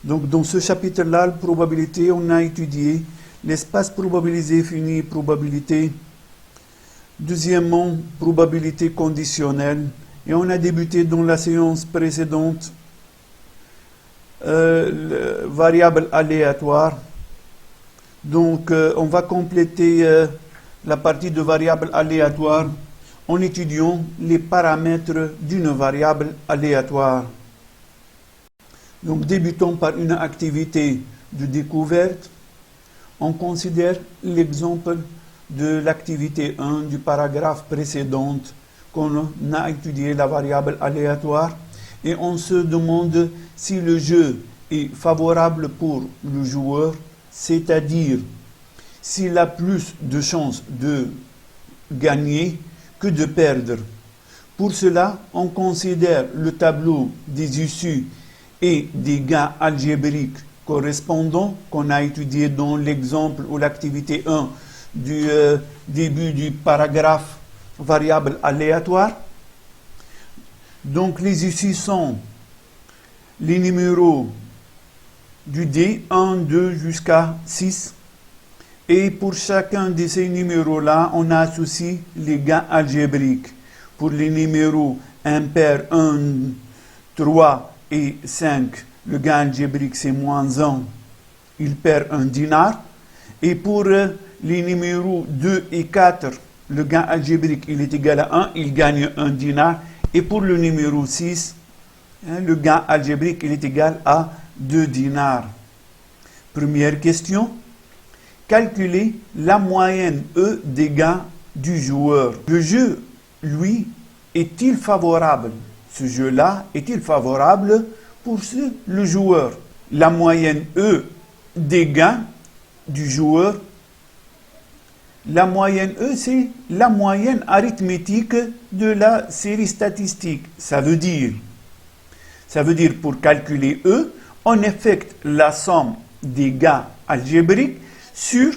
Donc, dans ce chapitre-là, la probabilité, on a étudié l'espace probabilisé fini, probabilité. Deuxièmement, probabilité conditionnelle. Et on a débuté dans la séance précédente, variable aléatoire. Donc, on va compléter la partie de variable aléatoire en étudiant les paramètres d'une variable aléatoire. Donc, débutons par une activité de découverte. On considère l'exemple de l'activité 1 du paragraphe précédent qu'on a étudié la variable aléatoire et on se demande si le jeu est favorable pour le joueur, c'est-à-dire s'il a plus de chances de gagner que de perdre. Pour cela, on considère le tableau des issues et des gains algébriques correspondants qu'on a étudié dans l'exemple ou l'activité 1 du début du paragraphe variable aléatoire. Donc les issues sont les numéros du dé 1, 2 jusqu'à 6 et pour chacun de ces numéros-là, on associe les gains algébriques. Pour les numéros impairs 1, 3 et 5, le gain algébrique c'est moins 1, il perd un dinar. Et pour les numéros 2 et 4, le gain algébrique il est égal à 1, il gagne un dinar. Et pour le numéro 6, le gain algébrique il est égal à 2 dinars. Première question, calculer la moyenne E des gains du joueur. Le jeu, lui, est-il favorable? Ce jeu-là est-il favorable pour le joueur? La moyenne E des gains du joueur. La moyenne E, c'est la moyenne arithmétique de la série statistique. Ça veut dire pour calculer E, on effectue la somme des gains algébriques sur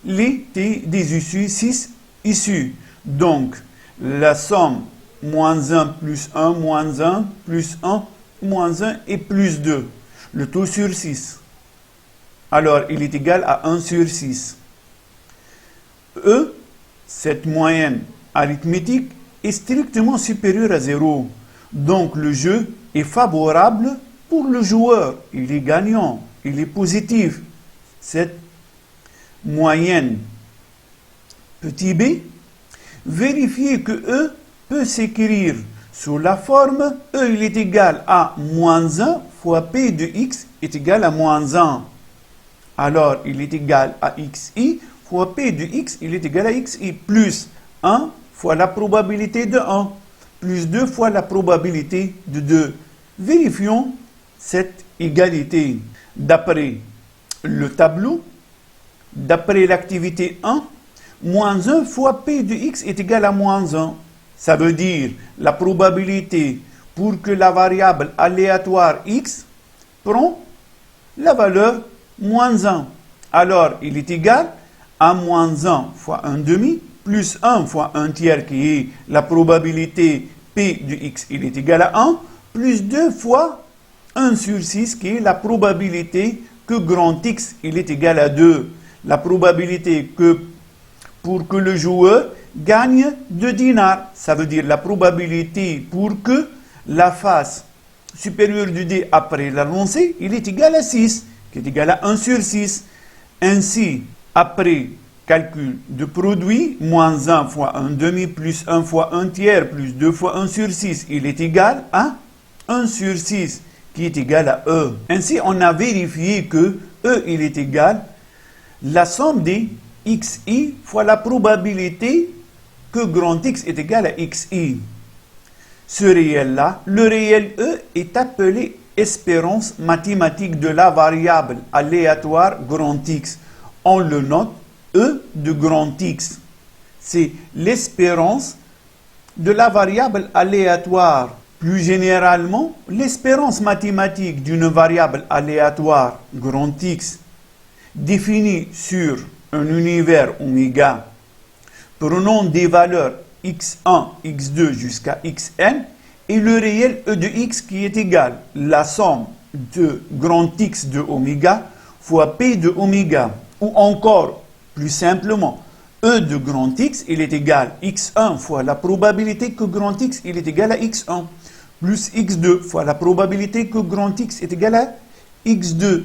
les des issues 6 issues. Donc, la somme moins 1 plus 1, moins 1 plus 1, moins 1 et plus 2. Le tout sur 6. Alors, il est égal à 1 sur 6. E, cette moyenne arithmétique, est strictement supérieure à 0. Donc, le jeu est favorable pour le joueur. Il est gagnant, il est positif. Cette moyenne petit b, vérifiez que E peut s'écrire sous la forme E il est égal à moins 1 fois P de x est égal à moins 1. Alors, il est égal à xi fois P de x, il est égal à xi, plus 1 fois la probabilité de 1, plus 2 fois la probabilité de 2. Vérifions cette égalité. D'après le tableau, d'après l'activité 1, moins 1 fois P de x est égal à moins 1. Ça veut dire la probabilité pour que la variable aléatoire x prend la valeur moins 1. Alors, il est égal à moins 1 fois 1 demi, plus 1 fois 1 tiers qui est la probabilité P de x, il est égal à 1, plus 2 fois 1 sur 6 qui est la probabilité que grand X, il est égal à 2. La probabilité que pour que le joueur gagne 2 dinars. Ça veut dire la probabilité pour que la face supérieure du dé après la lancée, il est égal à 6, qui est égal à 1 sur 6. Ainsi, après calcul de produit, moins 1 fois 1 demi, plus 1 fois 1 tiers, plus 2 fois 1 sur 6, il est égal à 1 sur 6, qui est égal à E. Ainsi, on a vérifié que E, il est égal la somme des xi fois la probabilité que grand X est égal à xi. Ce réel-là, le réel E est appelé espérance mathématique de la variable aléatoire grand X. On le note E de grand X. C'est l'espérance de la variable aléatoire. Plus généralement, l'espérance mathématique d'une variable aléatoire grand X définie sur un univers oméga, prenons des valeurs x1, x2 jusqu'à xn, et le réel E de x qui est égal la somme de grand X de oméga fois P de oméga. Ou encore, plus simplement, E de grand X, il est égal à X1 fois la probabilité que grand X il est égal à X1, plus X2 fois la probabilité que grand X est égal à X2,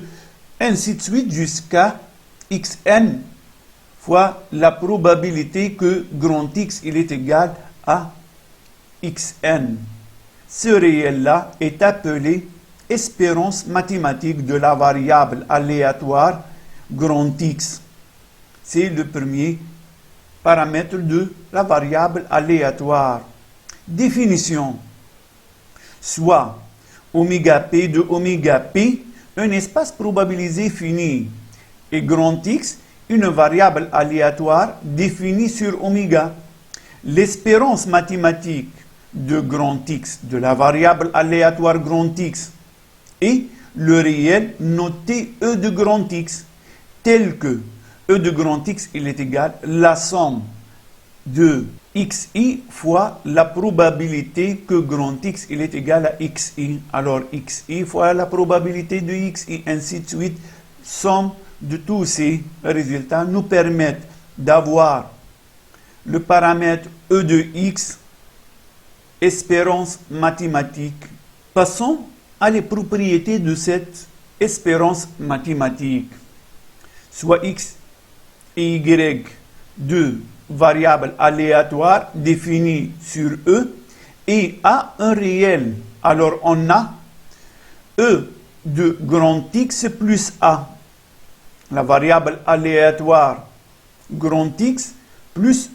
ainsi de suite jusqu'à Xn fois la probabilité que grand X il est égal à Xn. Ce réel-là est appelé espérance mathématique de la variable aléatoire grand X. C'est le premier paramètre de la variable aléatoire. Définition. Soit oméga p de oméga p, un espace probabilisé fini, et grand X, une variable aléatoire définie sur oméga. L'espérance mathématique de grand X, de la variable aléatoire grand X, et le réel noté E de grand X, tel que E de grand X il est égal à la somme de xi fois la probabilité que grand X il est égal à xi. Alors xi fois la probabilité de xi, ainsi de suite. Somme de tous ces résultats nous permettent d'avoir le paramètre E de x, espérance mathématique. Passons à les propriétés de cette espérance mathématique. Soit x et y, deux variables aléatoires définies sur E, et A un réel. Alors on a E de grand X plus A, la variable aléatoire grand X plus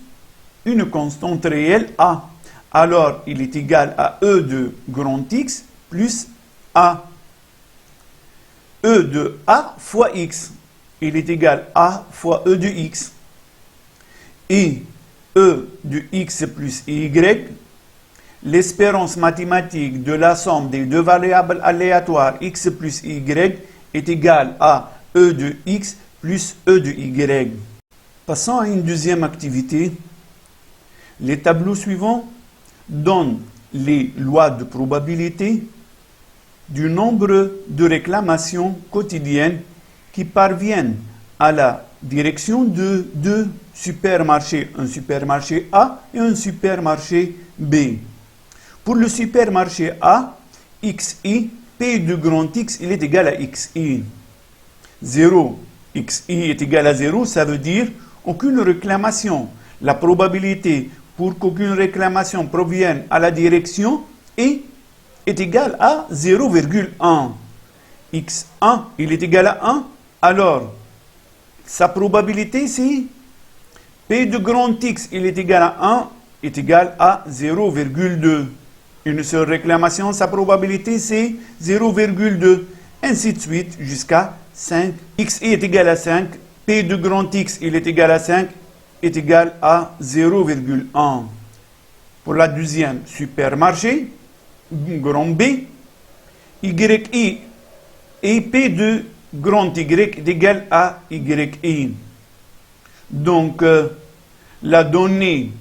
une constante réelle A. Alors il est égal à E de grand X plus A. E de A fois X, il est égal à A fois E de X. Et E de X plus Y, l'espérance mathématique de la somme des deux variables aléatoires X plus Y est égale à E de X plus E de Y. Passons à une deuxième activité. Les tableaux suivants donnent les lois de probabilité du nombre de réclamations quotidiennes qui parviennent à la direction de deux supermarchés, un supermarché A et un supermarché B. Pour le supermarché A, xi, P de grand X, il est égal à xi. 0, xi est égal à 0, ça veut dire aucune réclamation. La probabilité pour qu'aucune réclamation provienne à la direction est égale à 0,1. x1, il est égal à 1, alors sa probabilité c'est P de grand X, il est égal à 1, est égal à 0,2. Une seule réclamation, sa probabilité c'est 0,2. Ainsi de suite jusqu'à 5. Xi est égal à 5, P de grand X, il est égal à 5, est égal à 0,1. Pour la deuxième supermarché, grand B, yi et P de grand Y est égal à yi. Donc, la donnée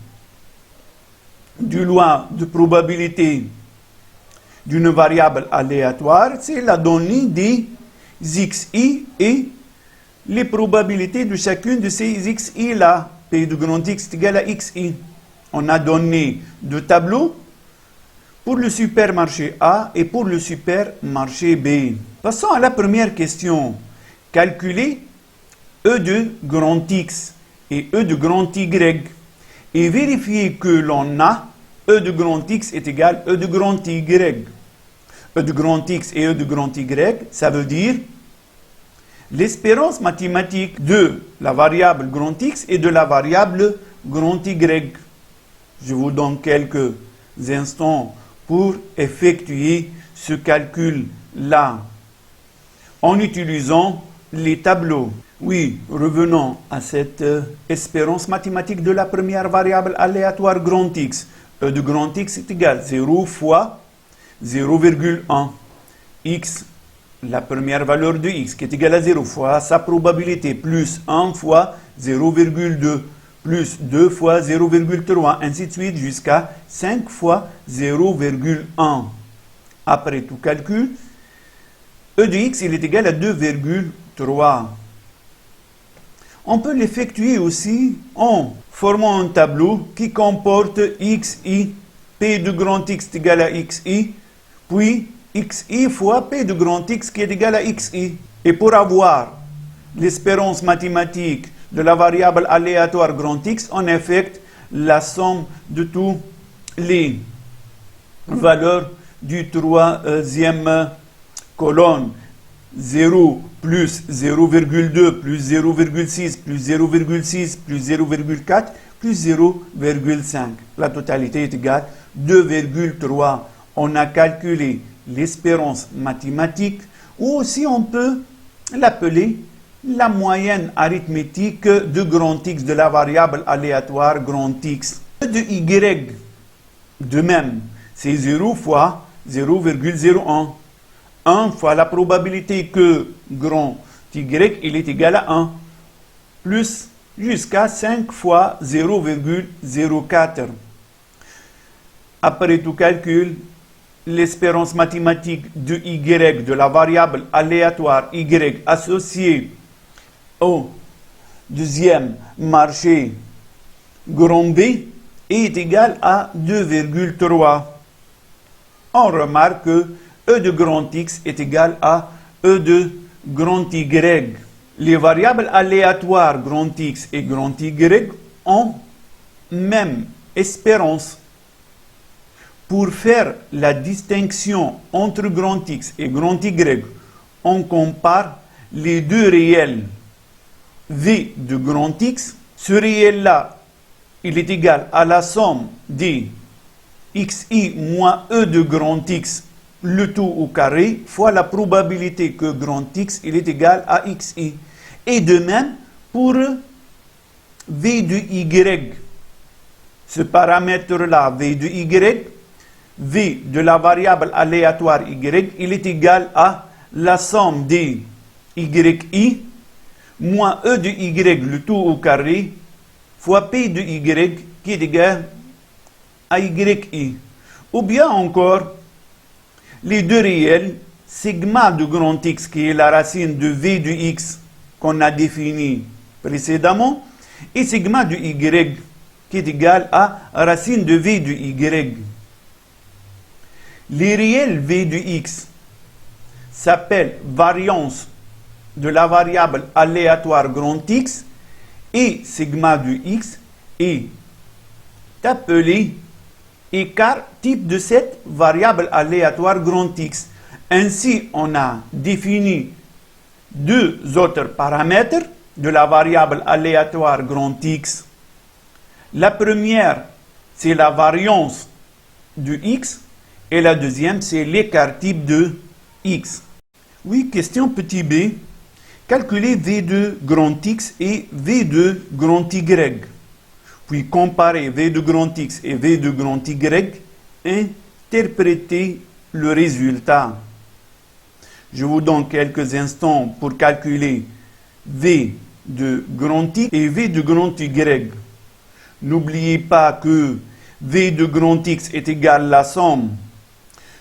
du loi de probabilité d'une variable aléatoire, c'est la donnée des xi et les probabilités de chacune de ces xi-là. P de grand X est égal à xi. On a donné deux tableaux pour le supermarché A et pour le supermarché B. Passons à la première question. Calculer E de grand X et E de grand Y et vérifier que l'on a E de grand X est égal à E de grand Y. E de grand X et E de grand Y, ça veut dire l'espérance mathématique de la variable grand X et de la variable grand Y. Je vous donne quelques instants pour effectuer ce calcul-là en utilisant les tableaux. Oui, revenons à cette espérance mathématique de la première variable aléatoire grand X. E de grand X est égal à 0 fois 0,1. X, la première valeur de X, qui est égale à 0 fois sa probabilité, plus 1 fois 0,2, plus 2 fois 0,3, ainsi de suite, jusqu'à 5 fois 0,1. Après tout calcul, E de x, il est égal à 2,3. On peut l'effectuer aussi en formant un tableau qui comporte xi, p de grand X est égal à xi, puis xi fois p de grand X qui est égal à xi. Et pour avoir l'espérance mathématique de la variable aléatoire grand X, on effectue la somme de toutes les valeurs du troisième colonne. 0 plus 0,2 plus 0,6 plus 0,6 plus 0,4 plus 0,5. La totalité est égale à 2,3. On a calculé l'espérance mathématique, ou aussi on peut l'appeler la moyenne arithmétique de grand X de la variable aléatoire grand X. De Y, de même, c'est 0 fois 0,01. 1 fois la probabilité que grand Y il est égal à 1, plus jusqu'à 5 fois 0,04. Après tout calcul, l'espérance mathématique de Y, de la variable aléatoire Y associée au deuxième marché grand B est égal à 2,3. On remarque que E de grand X est égal à E de grand Y. Les variables aléatoires grand X et grand Y ont même espérance. Pour faire la distinction entre grand X et grand Y, on compare les deux réels. V de grand X, ce réel-là, il est égal à la somme des xi moins E de grand X, le tout au carré, fois la probabilité que grand X il est égal à xi. Et de même pour V de Y. Ce paramètre-là, V de Y, V de la variable aléatoire Y, il est égal à la somme des yi moins E de Y, le tout au carré, fois P de Y qui est égal à yi. Ou bien encore, les deux réels, sigma de grand X, qui est la racine de V de X qu'on a défini précédemment, et sigma de Y, qui est égal à racine de V de Y. Les réels V de X s'appellent variance de la variable aléatoire grand X, et sigma de X est appelé écart type de cette variable aléatoire grand X. Ainsi, on a défini deux autres paramètres de la variable aléatoire grand X. La première, c'est la variance de X, et la deuxième, c'est l'écart type de X. Oui, question petit b. Calculer V de grand X et V de grand Y. Puis comparer V de grand X et V de grand Y, interpréter le résultat. Je vous donne quelques instants pour calculer V de grand X et V de grand Y. N'oubliez pas que V de grand X est égal à la somme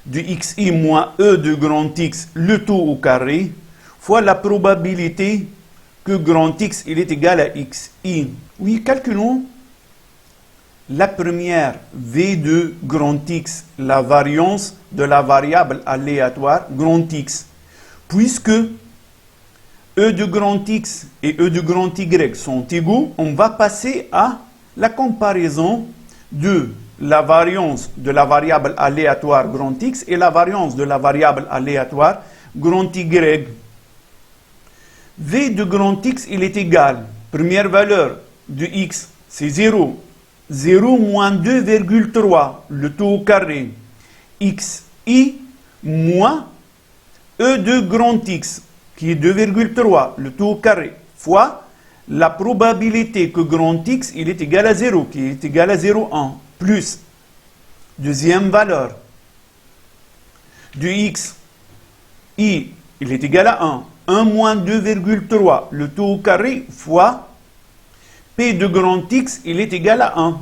de xi moins E de grand X, le tout au carré, fois la probabilité que grand X il est égal à xi. Oui, calculons la première, V de grand X, la variance de la variable aléatoire grand X. Puisque E de grand X et E de grand Y sont égaux, on va passer à la comparaison de la variance de la variable aléatoire grand X et la variance de la variable aléatoire grand Y. V de grand X, il est égal, première valeur de X, c'est 0. 0 moins 2,3, le tout au carré, xi moins E de grand X, qui est 2,3, le tout au carré, fois la probabilité que grand X il est égal à 0, qui est égal à 0,1, plus deuxième valeur du x, i, il est égal à 1, 1 moins 2,3, le tout au carré, fois P de grand X, il est égal à 1.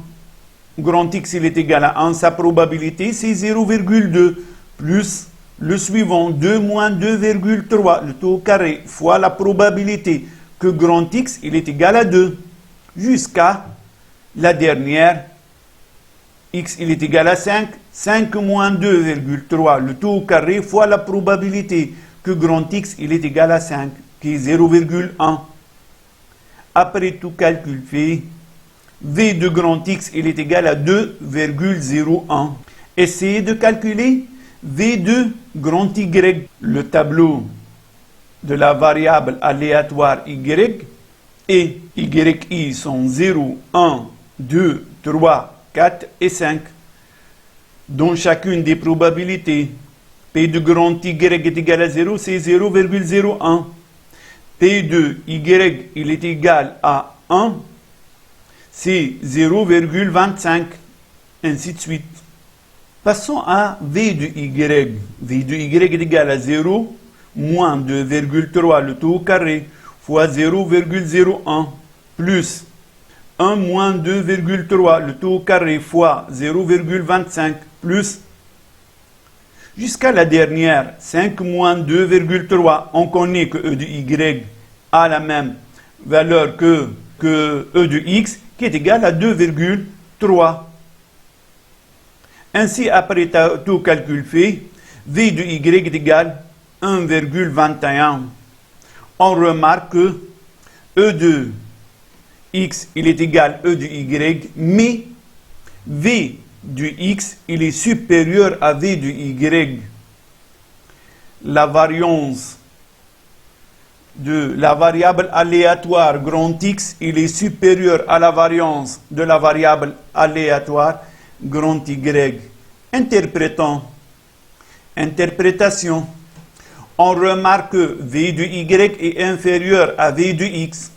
Grand X, il est égal à 1. Sa probabilité, c'est 0,2 plus le suivant, 2 moins 2,3, le tout au carré, fois la probabilité que grand X il est égal à 2, jusqu'à la dernière, X il est égal à 5, 5 moins 2,3, le tout au carré, fois la probabilité que grand X il est égal à 5, qui est 0,1. Après tout calcul fait, V de grand X il est égal à 2,01. Essayez de calculer V de grand Y, le tableau de la variable aléatoire Y, et YI sont 0, 1, 2, 3, 4 et 5, dont chacune des probabilités P de grand Y est égal à 0, c'est 0,01. P de Y il est égal à 1, c'est 0,25, ainsi de suite. Passons à V de Y. V de Y est égal à 0 moins 2,3 le tout au carré fois 0,01 plus 1 moins 2,3 le tout au carré fois 0,25 plus jusqu'à la dernière 5 moins 2,3. On connaît que E de Y a la même valeur que E de X qui est égal à 2,3. Ainsi, après tout calcul fait, V de Y est égal à 1,21. On remarque que E de X il est égal à E de Y, mais V de X il est supérieur à V de Y. La variance de la variable aléatoire grand X il est supérieur à la variance de la variable aléatoire grand Y. Interprétation. On remarque que V de Y est inférieur à V de X.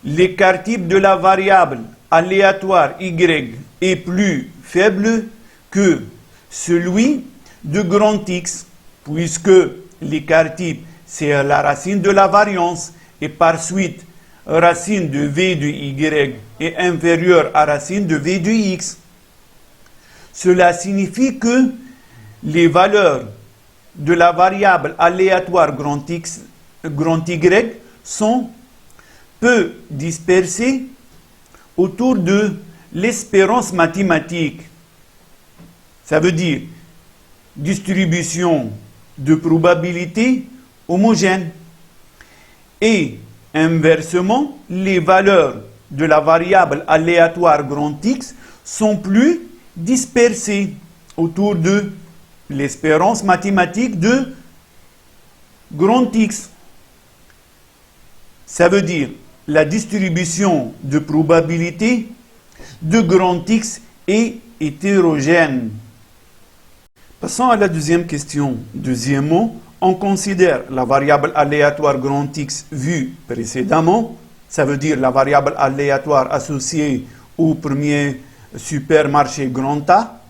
L'écart type de la variable aléatoire Y est plus faible que celui de grand X, puisque l'écart type c'est la racine de la variance et par suite racine de V de Y est inférieure à racine de V de X. Cela signifie que les valeurs de la variable aléatoire grand X, grand Y sont peu dispersées autour de l'espérance mathématique. Ça veut dire distribution de probabilité homogène. Et inversement, les valeurs de la variable aléatoire grand X sont plus dispersées autour de l'espérance mathématique de grand X. Ça veut dire la distribution de probabilité de grand X est hétérogène. Passons à la deuxième question. Deuxièmement, on considère la variable aléatoire grand X vue précédemment, ça veut dire la variable aléatoire associée au premier supermarché grand A.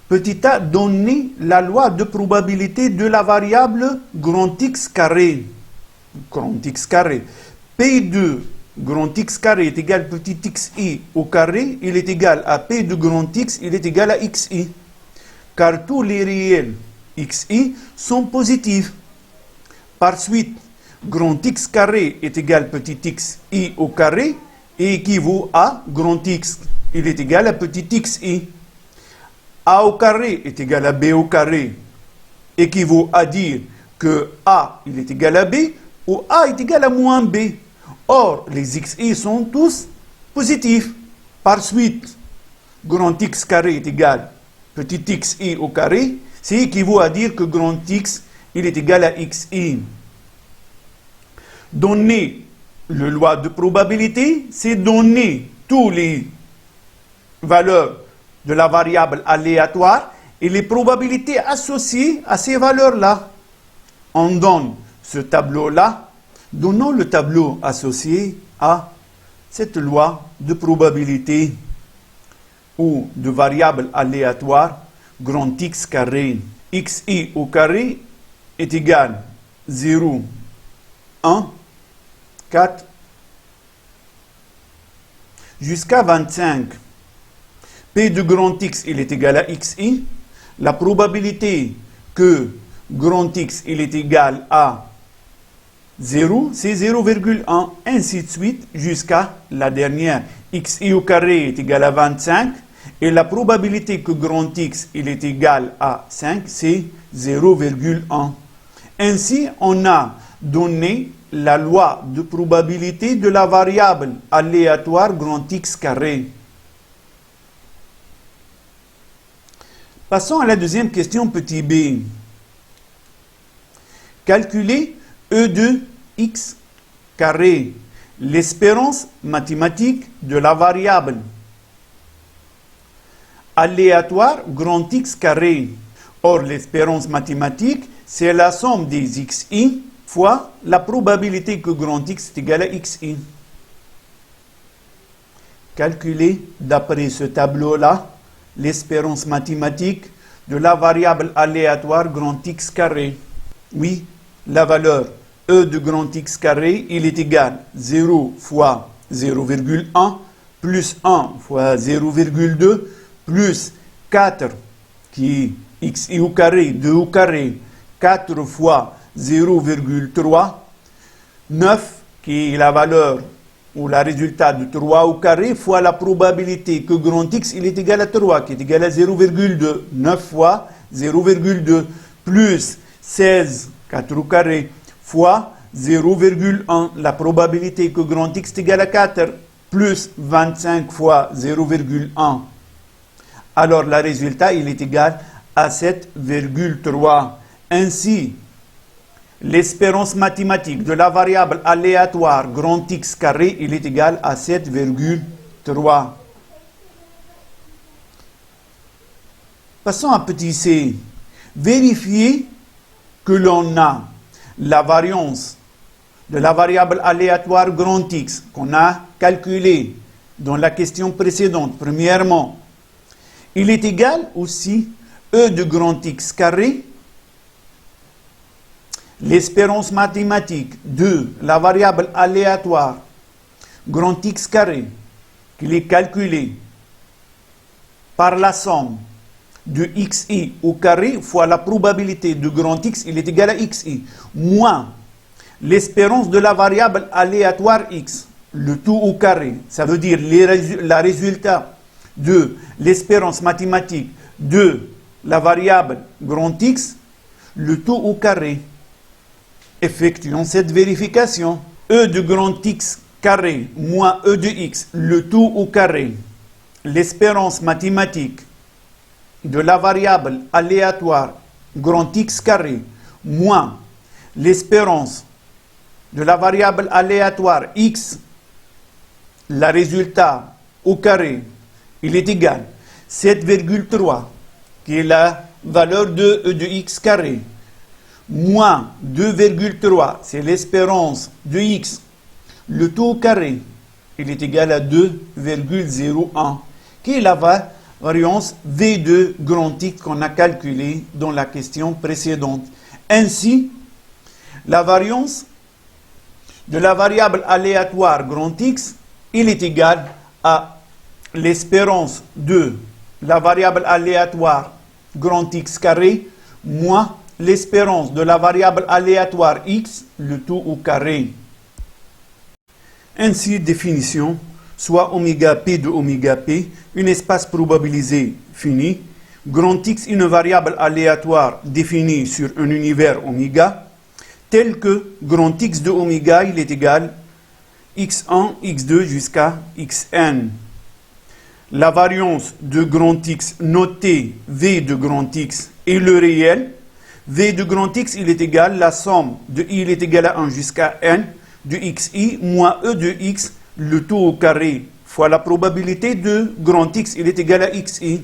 Petit a donné la loi de probabilité de la variable grand X carré. Grand X carré. P de grand X carré est égal à petit xi au carré, il est égal à P de grand X, il est égal à xi. Car tous les réels xi sont positifs. Par suite, grand X carré est égal à petit xi au carré et équivaut à grand X. Il est égal à petit xi. A au carré est égal à B au carré. Équivaut à dire que A il est égal à B ou A est égal à moins B. Or, les xi sont tous positifs. Par suite, grand X carré est égal à petit xi au carré. C'est équivaut à dire que grand X il est égal à xi. Donner la loi de probabilité, c'est donner toutes les valeurs de la variable aléatoire et les probabilités associées à ces valeurs-là. On donne ce tableau-là, donnons le tableau associé à cette loi de probabilité ou de variable aléatoire grand X carré. Xi au carré est égal à 0, 1, 4, jusqu'à 25. P de grand X, il est égal à xi. la probabilité que grand X il est égal à 0, c'est 0,1, ainsi de suite jusqu'à la dernière. Xi au carré est égal à 25, et la probabilité que grand X il est égal à 5, c'est 0,1. Ainsi, on a donné la loi de probabilité de la variable aléatoire grand X carré. Passons à la deuxième question, petit b. Calculer E de x carré, l'espérance mathématique de la variable aléatoire grand X carré. Or, l'espérance mathématique, c'est la somme des xi fois la probabilité que grand X est égal à xi. Calculer d'après ce tableau-là l'espérance mathématique de la variable aléatoire grand X carré. Oui, la valeur E de grand X carré, il est égal à 0 fois 0,1 plus 1 fois 0,2 plus 4 qui est xi au carré, 2 au carré, 4 fois 0,3, 9 qui est la valeur ou le résultat de 3 au carré fois la probabilité que grand X il est égal à 3 qui est égal à 0,2. 9 fois 0,2 plus 16, 4 au carré, fois 0,1, la probabilité que grand X est égal à 4, plus 25 fois 0,1. Alors, le résultat, il est égal à 7,3. Ainsi, l'espérance mathématique de la variable aléatoire grand X carré, il est égal à 7,3. Passons à petit c. Vérifier que l'on a la variance de la variable aléatoire grand X qu'on a calculée dans la question précédente. Premièrement, il est égal aussi E de grand X carré, l'espérance mathématique de la variable aléatoire grand X carré, qu'il est calculé par la somme de xi au carré fois la probabilité de grand X, il est égal à xi, moins l'espérance de la variable aléatoire x, le tout au carré. Ça veut dire le résultat de l'espérance mathématique de la variable grand X, le tout au carré. Effectuons cette vérification. E de grand X carré moins E de x, le tout au carré. L'espérance mathématique de la variable aléatoire grand X carré moins l'espérance de la variable aléatoire x, le résultat au carré, il est égal à 7,3, qui est la valeur de E de x carré, moins 2,3, c'est l'espérance de x, le tout au carré, il est égal à 2,01, qui est la variance V de grand X qu'on a calculée dans la question précédente. Ainsi, la variance de la variable aléatoire grand X, il est égal à l'espérance de la variable aléatoire grand X carré moins l'espérance de la variable aléatoire X, le tout au carré. Ainsi, définition, soit oméga p de oméga p, un espace probabilisé fini, grand X une variable aléatoire définie sur un univers oméga, tel que grand X de oméga, il est égal x1, x2 jusqu'à xn. La variance de grand X notée V de grand X est le réel. V de grand X, il est égal, la somme de I, il est égal à 1 jusqu'à n, de xi moins E de x, le tout au carré, fois la probabilité de grand X, il est égal à xi.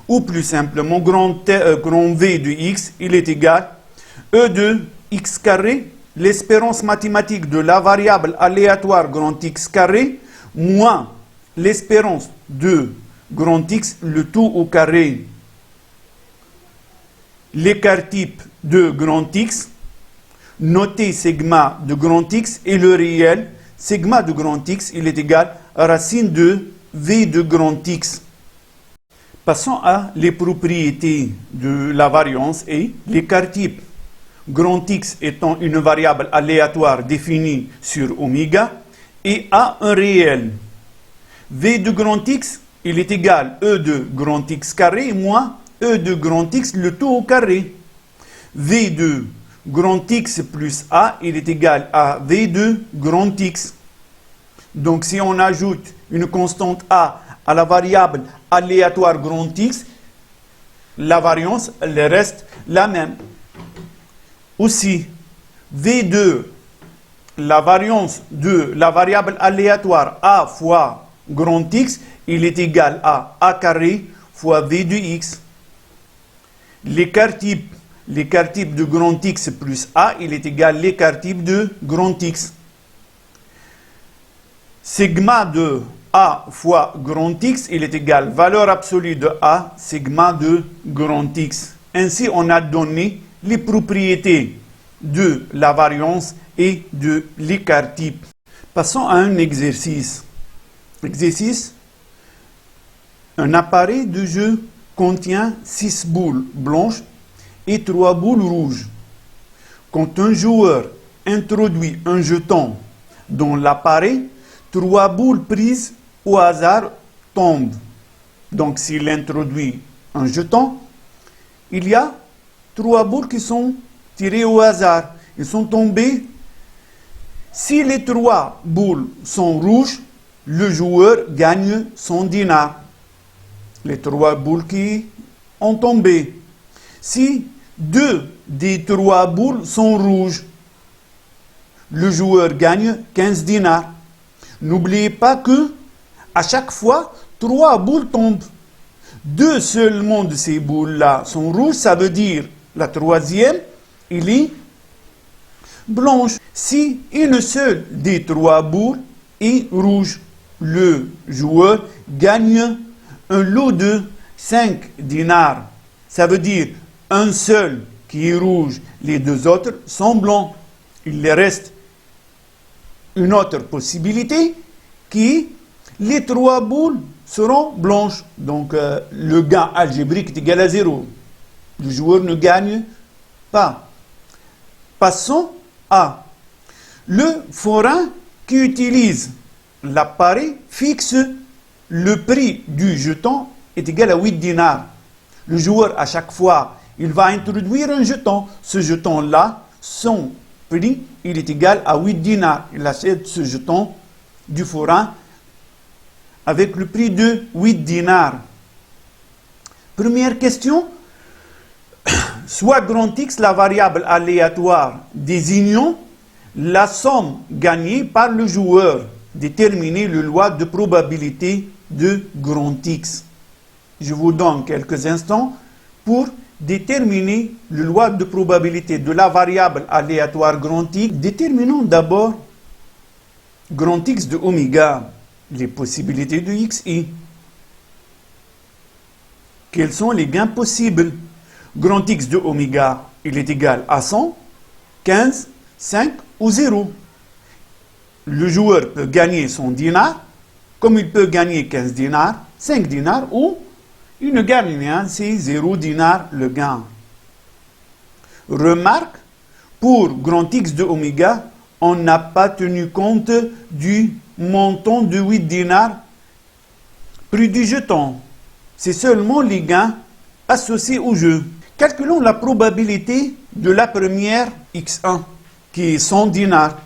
Ou plus simplement, grand V de x, il est égal E de x carré, l'espérance mathématique de la variable aléatoire grand X carré, moins l'espérance de grand X, le tout au carré. L'écart type de grand X, noté sigma de grand X, et le réel, sigma de grand X, il est égal à racine de V de grand X. Passons à les propriétés de la variance et l'écart type. Grand X étant une variable aléatoire définie sur oméga et A un réel. V de grand X, il est égal E de grand X carré moins E de grand X le tout au carré. V de grand X plus A, il est égal à V de grand X. Donc si on ajoute une constante A à la variable aléatoire grand X, la variance elle reste la même. Aussi, V2, la variance de la variable aléatoire A fois grand X, il est égal à A carré fois V de X. L'écart type de grand X plus A, il est égal à l'écart type de grand X. Sigma de A fois grand X, il est égal à valeur absolue de A, sigma de grand X. Ainsi, on a donné les propriétés de la variance et de l'écart type. Passons à un exercice. Exercice. Un appareil de jeu contient 6 boules blanches et 3 boules rouges. Quand un joueur introduit un jeton dans l'appareil, 3 boules prises au hasard tombent. Donc s'il introduit un jeton, il y a 3 boules qui sont tirées au hasard. Ils sont tombées. Si les 3 boules sont rouges, le joueur gagne son dinar. Les 3 boules qui ont tombé. Si 2 des 3 boules sont rouges, le joueur gagne 15 dinars. N'oubliez pas que à chaque fois, 3 boules tombent. 2 seulement de ces boules-là sont rouges, ça veut dire la troisième, il est blanche. Si une seule des 3 boules est rouge, le joueur gagne un lot de 5 dinars. Ça veut dire un seul qui est rouge, les 2 autres sont blancs. Il reste une autre possibilité qui est les 3 boules seront blanches. Donc le gain algébrique est égal à 0. Le joueur ne gagne pas. Passons à le forain qui utilise l'appareil fixe le prix du jeton est égal à 8 dinars. Le joueur, à chaque fois, il va introduire un jeton. Ce jeton-là, son prix, il est égal à 8 dinars. Il achète ce jeton du forain avec le prix de 8 dinars. Première question. Soit grand X, la variable aléatoire désignant la somme gagnée par le joueur. Déterminer le loi de probabilité de grand X. Je vous donne quelques instants pour déterminer le loi de probabilité de la variable aléatoire grand X. Déterminons d'abord grand X de oméga, les possibilités de xi. Quels sont les gains possibles? Grand X de oméga, il est égal à 100, 15, 5 ou 0. Le joueur peut gagner son dinar, comme il peut gagner 15 dinars, 5 dinars, ou il ne gagne rien, c'est 0 dinar le gain. Remarque, pour grand X de oméga, on n'a pas tenu compte du montant de 8 dinars prix du jeton. C'est seulement les gains associés au jeu. Calculons la probabilité de la première x1, qui est 100 dinars.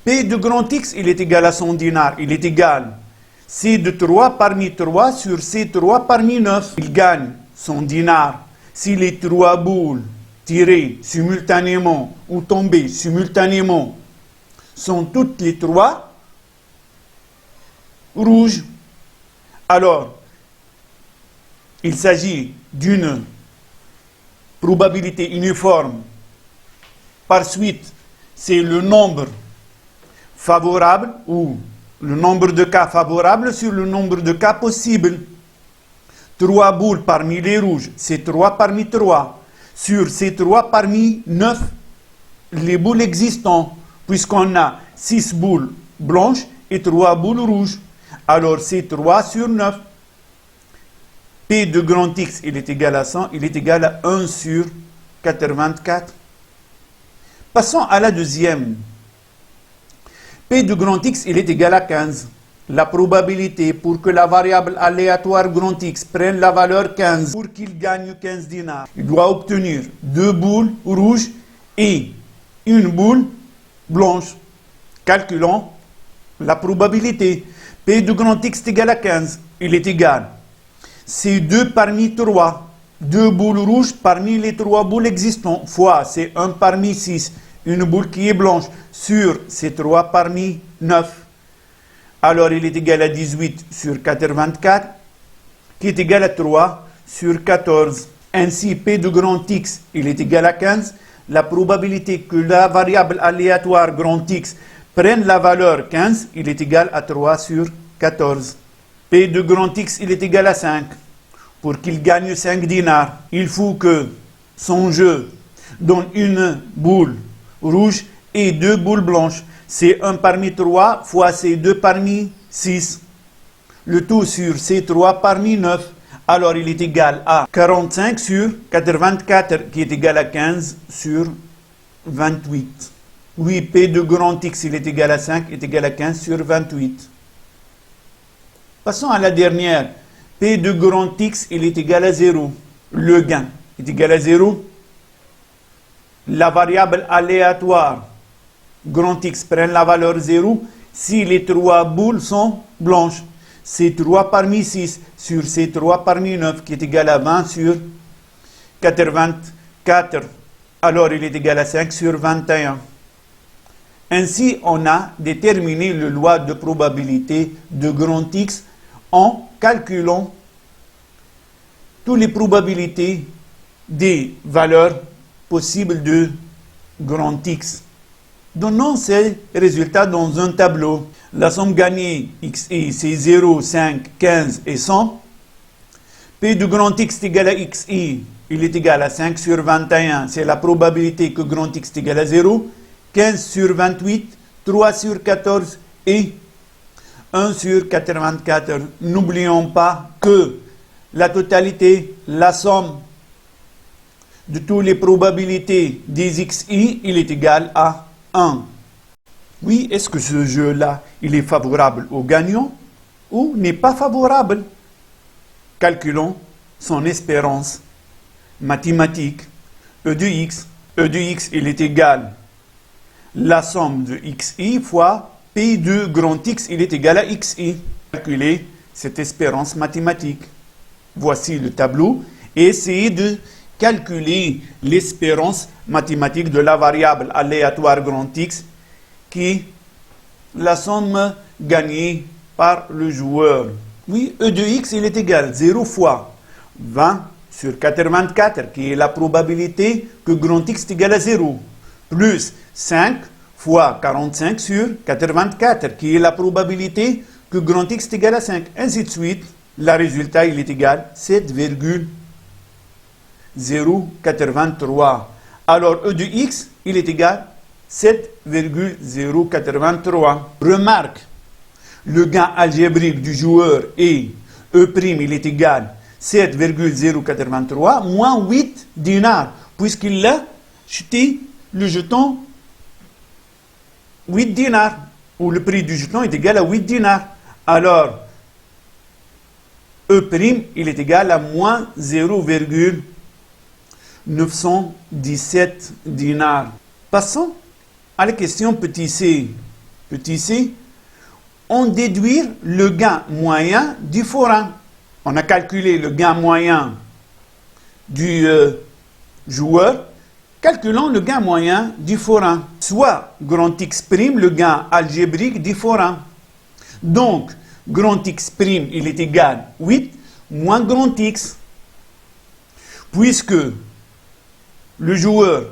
P de grand X, il est égal à 100 dinars. Il est égal C de 3 parmi 3 sur C3 parmi 9. Il gagne son dinar. Si les 3 boules tirées simultanément ou tombées simultanément sont toutes les 3 rouges, alors il s'agit d'une probabilité uniforme. Par suite, c'est le nombre favorable ou le nombre de cas favorables sur le nombre de cas possibles. 3 boules parmi les rouges, c'est 3 parmi 3. Sur ces 3 parmi 9, les boules existantes, puisqu'on a 6 boules blanches et 3 boules rouges. Alors c'est 3 sur 9. P de grand X, il est égal à 100, il est égal à 1 sur 84. Passons à la deuxième. P de grand X, il est égal à 15. La probabilité pour que la variable aléatoire grand X prenne la valeur 15 pour qu'il gagne 15 dinars, il doit obtenir 2 boules rouges et une boule blanche. Calculons la probabilité. P de grand X est égal à 15. Il est égal. C'est 2 parmi 3. 2 boules rouges parmi les 3 boules existantes. Fois, c'est 1 parmi 6. Une boule qui est blanche sur ces 3 parmi 9. Alors, il est égal à 18 sur 84, qui est égal à 3 sur 14. Ainsi, P de grand X, il est égal à 15. La probabilité que la variable aléatoire grand X prenne la valeur 15, il est égal à 3 sur 14. P de grand X, il est égal à 5. Pour qu'il gagne 5 dinars, il faut que son jeu donne une boule rouge et 2 boules blanches. C'est 1 parmi 3 fois c'est 2 parmi 6. Le tout sur c'est 3 parmi 9. Alors il est égal à 45 sur 84 qui est égal à 15 sur 28. Oui, P de grand X, il est égal à 5, est égal à 15 sur 28. Passons à la dernière. P de grand X, il est égal à 0. Le gain est égal à 0. La variable aléatoire grand X prend la valeur 0 si les 3 boules sont blanches. C'est 3 parmi 6 sur ces 3 parmi 9 qui est égal à 20 sur 84. Alors il est égal à 5 sur 21. Ainsi, on a déterminé le loi de probabilité de grand X en calculant toutes les probabilités des valeurs possibles de grand X. Donnons ces résultats dans un tableau. La somme gagnée XI, c'est 0, 5, 15 et 100. P de grand X est égal à XI, il est égal à 5 sur 21. C'est la probabilité que grand X est égal à 0. 15 sur 28, 3 sur 14 et 1 sur 84. N'oublions pas que la totalité, la somme de toutes les probabilités des XI, il est égal à 1. Oui, est-ce que ce jeu-là, il est favorable au gagnant ou n'est pas favorable? Calculons son espérance mathématique. E de x, E de x, il est égal la somme de xi fois P de grand X, il est égal à xi. Calculer cette espérance mathématique. Voici le tableau et essayez de calculer l'espérance mathématique de la variable aléatoire grand X qui est la somme gagnée par le joueur. Oui, E de x, il est égal 0 fois 20 sur 84, qui est la probabilité que grand X est égal à 0, plus 5 fois 45 sur 84, qui est la probabilité que grand X est égal à 5. Ainsi de suite, le résultat, il est égal à 7,083. Alors, E de x, il est égal à 7,083. Remarque, le gain algébrique du joueur est E', il est égal à 7,083 moins 8 dinars, puisqu'il a jeté le jeton 8 dinars, où le prix du jeton est égal à 8 dinars. Alors, E', il est égal à moins 0,917 dinars. Passons à la question petit c. Petit c, on déduit le gain moyen du forain. On a calculé le gain moyen du joueur. Calculons le gain moyen du forain, soit grand X', le gain algébrique du forain. Donc, grand X', il est égal à 8 moins grand X. Puisque le joueur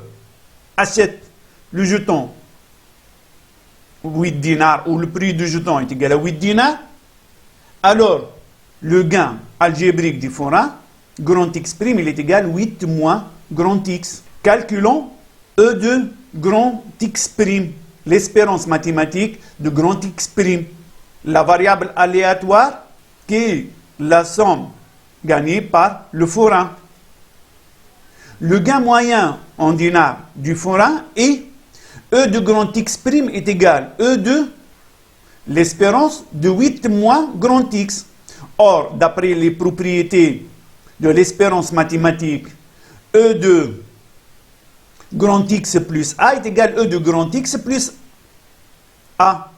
achète le jeton 8 dinars, ou le prix du jeton est égal à 8 dinars, alors le gain algébrique du forain, grand X', il est égal à 8 moins grand X. Calculons E de grand X', l'espérance mathématique de grand X'. La variable aléatoire qui est la somme gagné par le forain. Le gain moyen en dinars du forain est E de grand X' est égal E de l'espérance de 8 mois grand X. Or, d'après les propriétés de l'espérance mathématique, E de grand X plus A est égal à E de grand X plus A.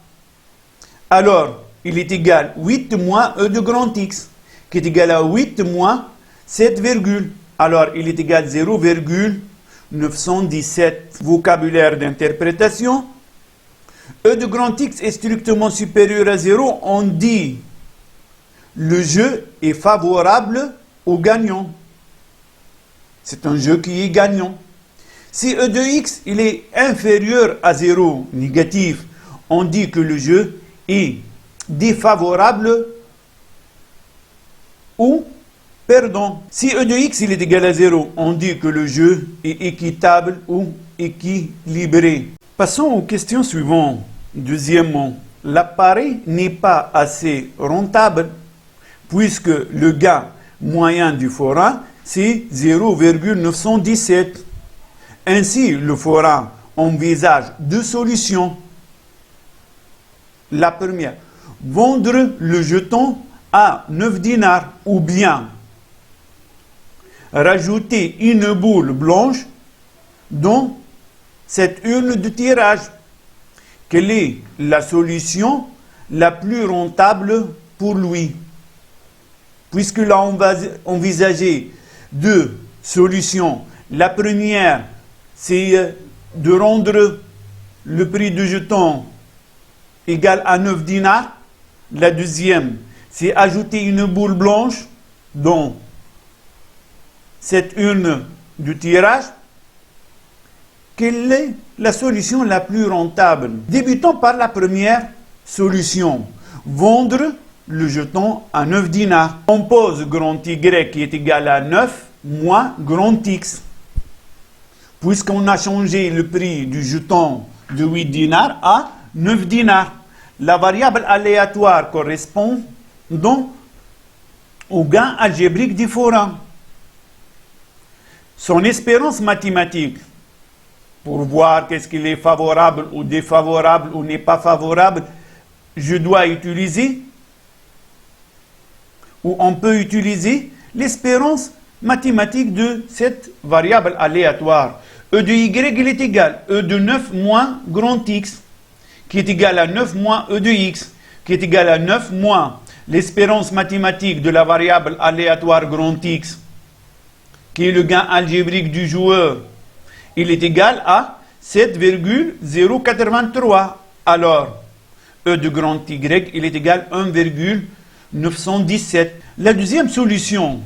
Alors, il est égal à 8 moins E de grand X, qui est égal à 8 moins 7, alors il est égal à 0,917. Vocabulaire d'interprétation. E de grand X est strictement supérieur à 0, on dit le jeu est favorable au gagnant. C'est un jeu qui est gagnant. Si E de X il est inférieur à 0, négatif, on dit que le jeu est défavorable ou perdant. Si E de X il est égal à 0, on dit que le jeu est équitable ou équilibré. Passons aux questions suivantes. Deuxièmement, l'appareil n'est pas assez rentable puisque le gain moyen du forain c'est 0,917. Ainsi, le forain envisage deux solutions. La première, vendre le jeton à 9 dinars ou bien rajouter une boule blanche dans cette urne de tirage. Quelle est la solution la plus rentable pour lui? Puisqu'il a envisagé deux solutions. La première, c'est de rendre le prix du jeton égal à 9 dinars. La deuxième, c'est ajouter une boule blanche dans cette urne du tirage. Quelle est la solution la plus rentable? Débutons par la première solution. Vendre le jeton à 9 dinars. On pose grand Y qui est égal à 9 moins grand X. Puisqu'on a changé le prix du jeton de 8 dinars à 9 dinars. La variable aléatoire correspond donc au gain algébrique du forain. Son espérance mathématique, pour voir qu'est-ce qu'il est favorable ou défavorable ou n'est pas favorable, je dois utiliser ou on peut utiliser l'espérance mathématique de cette variable aléatoire. E de Y il est égal à E de 9 moins grand X, qui est égal à 9 moins E de X, qui est égal à 9 moins l'espérance mathématique de la variable aléatoire grand X, qui est le gain algébrique du joueur. Il est égal à 7,083. Alors, E de grand Y, il est égal à 1,917. La deuxième solution,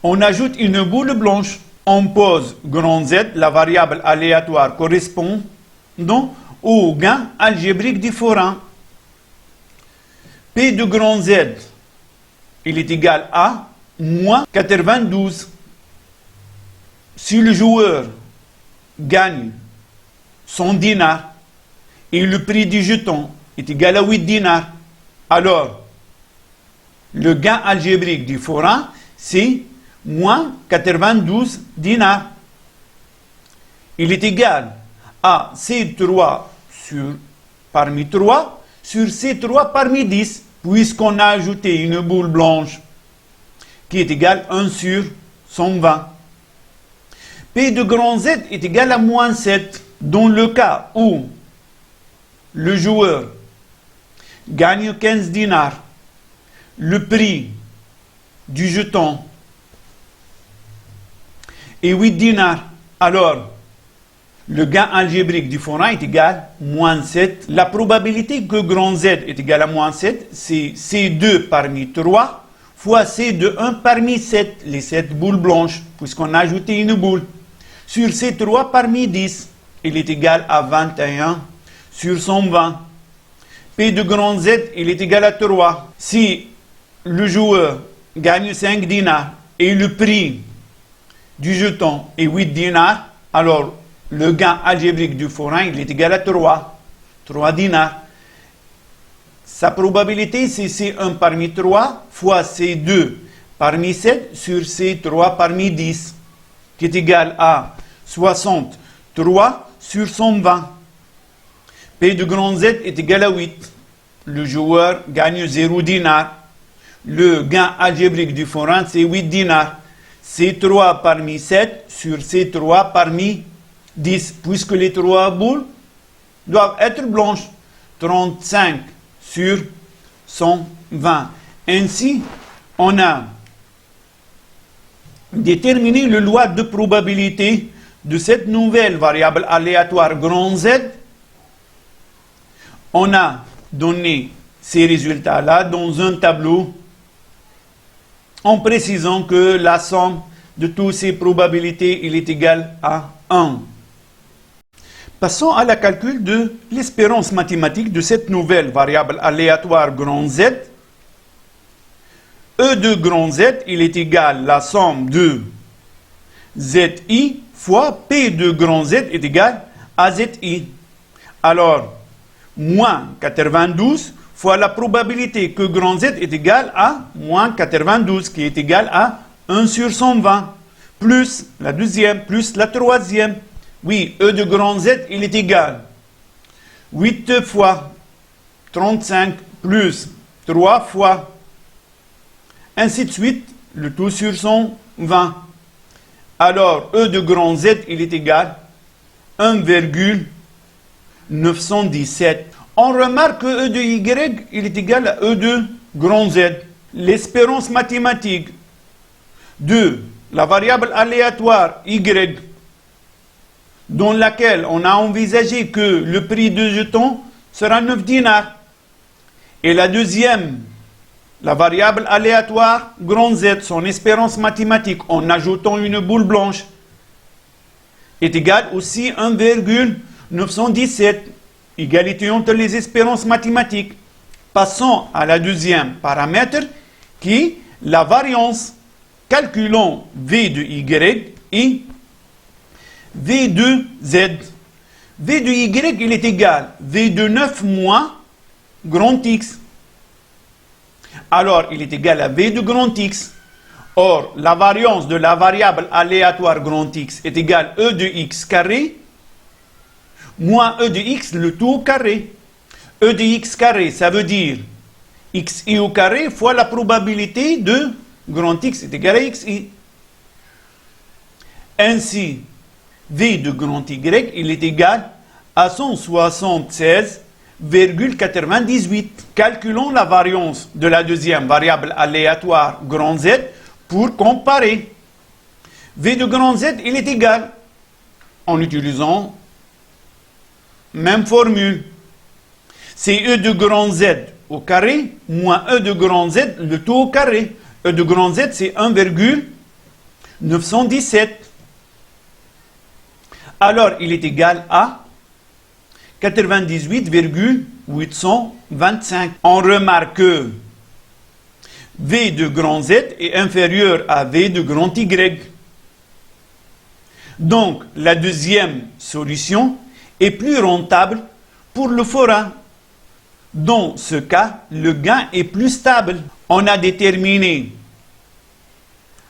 on ajoute une boule blanche. On pose grand Z, la variable aléatoire correspondant au gain algébrique du forain. P de grand Z, il est égal à moins 92. Si le joueur gagne 100 dinars et le prix du jeton est égal à 8 dinars, alors le gain algébrique du forain c'est moins 92 dinars. Il est égal à C3 parmi 3 sur C3 parmi 10, puisqu'on a ajouté une boule blanche qui est égale à 1 sur 120. P de grand Z est égal à moins 7. Dans le cas où le joueur gagne 15 dinars, le prix du jeton est 8 dinars, alors le gain algébrique du forain est égal à moins 7. La probabilité que grand Z est égal à moins 7, c'est C2 parmi 3 fois C2 parmi 7, les 7 boules blanches, puisqu'on a ajouté une boule. Sur C3 parmi 10, il est égal à 21 sur 120. P de grand Z, il est égal à 3. Si le joueur gagne 5 dinars et le prix du jeton est 8 dinars, alors le gain algébrique du forain il est égal à 3 dinars. Sa probabilité c'est C1 parmi 3 fois C2 parmi 7 sur C3 parmi 10, qui est égal à 63 sur 120. P de grand Z est égal à 8. Le joueur gagne 0 dinars. Le gain algébrique du forain, c'est 8 dinars. C3 parmi 7 sur C3 parmi 10, puisque les 3 boules doivent être blanches. 35 sur 120. Ainsi, on a déterminé le loi de probabilité de cette nouvelle variable aléatoire grand Z. On a donné ces résultats-là dans un tableau en précisant que la somme de toutes ces probabilités il est égale à 1. Passons à la calcul de l'espérance mathématique de cette nouvelle variable aléatoire grand Z. E de grand Z, il est égal à la somme de ZI fois P de grand Z est égal à ZI. Alors, moins 92 fois la probabilité que grand Z est égal à moins 92, qui est égal à 1 sur 120, plus la deuxième, plus la troisième. Oui, E de grand Z, il est égal 8 fois 35 plus 3 fois, ainsi de suite, le tout sur 120. Alors, E de grand Z, il est égal 1,917. On remarque que E de Y, il est égal à E de grand Z. L'espérance mathématique de la variable aléatoire Y, dans laquelle on a envisagé que le prix de jeton sera 9 dinars. Et la deuxième, la variable aléatoire grand Z, son espérance mathématique, en ajoutant une boule blanche, est égale aussi à 1,917. Égalité entre les espérances mathématiques. Passons à la deuxième paramètre qui est la variance. Calculons V de Y et V de Z. V de Y, il est égal à V de 9 moins grand X. Alors, il est égal à V de grand X. Or, la variance de la variable aléatoire grand X est égale à E de X carré moins E de X le tout au carré. E de X carré, ça veut dire XI au carré fois la probabilité de grand X est égal à XI. Ainsi, V de grand Y, il est égal à 176,98. Calculons la variance de la deuxième variable aléatoire grand Z pour comparer. V de grand Z, il est égal, en utilisant même formule, c'est E de grand Z au carré moins E de grand Z le tout au carré. E de grand Z, c'est 1,917. Alors, il est égal à 98,825. On remarque que V de grand Z est inférieur à V de grand Y. Donc, la deuxième solution est plus rentable pour le forain. Dans ce cas, le gain est plus stable. On a déterminé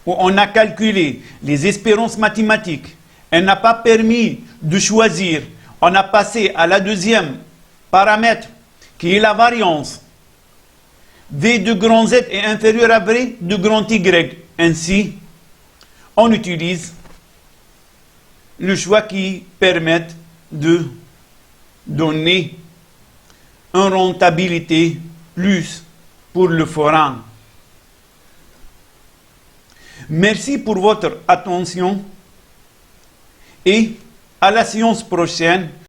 ou on a calculé les espérances mathématiques. Elle n'a pas permis de choisir. On a passé à la deuxième paramètre qui est la variance. V de grand Z est inférieur à V de grand Y. Ainsi, on utilise le choix qui permet de donner une rentabilité plus pour le forain. Merci pour votre attention et à la séance prochaine.